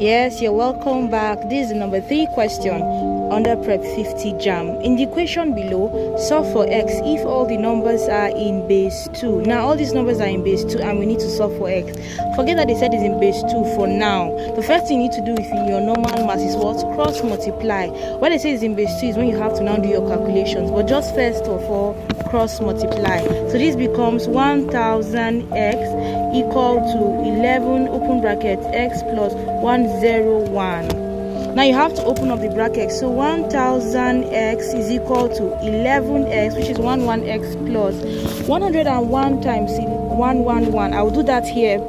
Yes, you're welcome back. This is the number 3 question under Prep 50 JAM. In the equation below, solve for x if all the numbers are in base 2. Now, all these numbers are in base 2 and we need to solve for x. Forget that they said it's in base 2 for now. The first thing you need to do if your normal math is what? Cross multiply. What they say is in base 2 is when you have to now do your calculations. But just first of all, cross multiply. So this becomes 1000x equal to 11 open bracket x plus 101. Now you have to open up the bracket. So 1000x is equal to 11x, which is 11x plus 101 times 111. I will do that here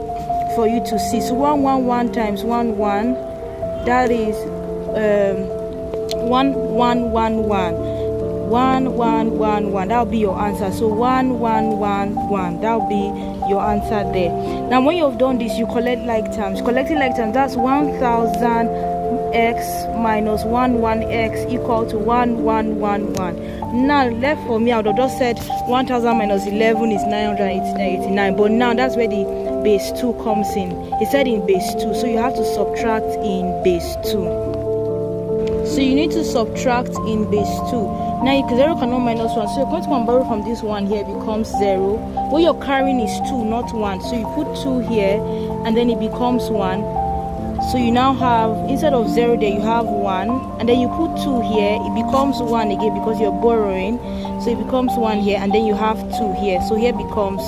for you to see. So 111 times 11, that is 1111. 1111, that'll be your answer. So 1111, that'll be your answer there. Now when you've done this, you collect like terms. Collecting like terms, that's 1000x minus 11x equal to 1111. Now left for me, I would have just said 1000 minus 11 is 989, but now that's where the base 2 comes in. It said in base 2, so you have to subtract in base 2. So you need to subtract in base 2. Now 0 cannot minus 1, so you're going to borrow from this one here, becomes 0. What you're carrying is 2, not 1. So you put 2 here and then it becomes 1. So you now have, instead of 0 there, you have 1, and then you put 2 here, it becomes 1 again because you're borrowing. So it becomes 1 here, and then you have 2 here. So here becomes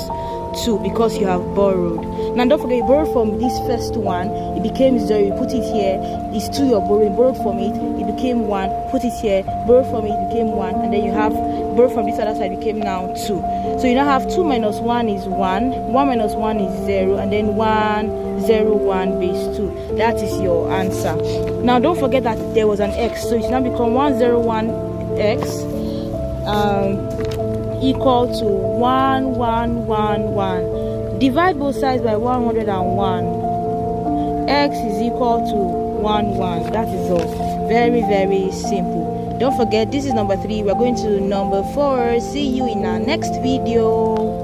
2 because you have borrowed. Now don't forget, you borrowed from this first one, it became 0, you put it here, it's 2 you're borrowing, borrowed from it, it became 1, put it here, borrowed from it, it became 1, and then you have borrowed from this other side, became now 2. So you now have 2 minus 1 is 1, 1 minus 1 is 0, and then 101 base 2. That is your answer. Now don't forget that there was an x, so it now become 101x equal to 1111. Divide both sides by 101. X is equal to 11. That is all. Very, very simple. Don't forget, this is number 3. We're going to number 4. See you in our next video.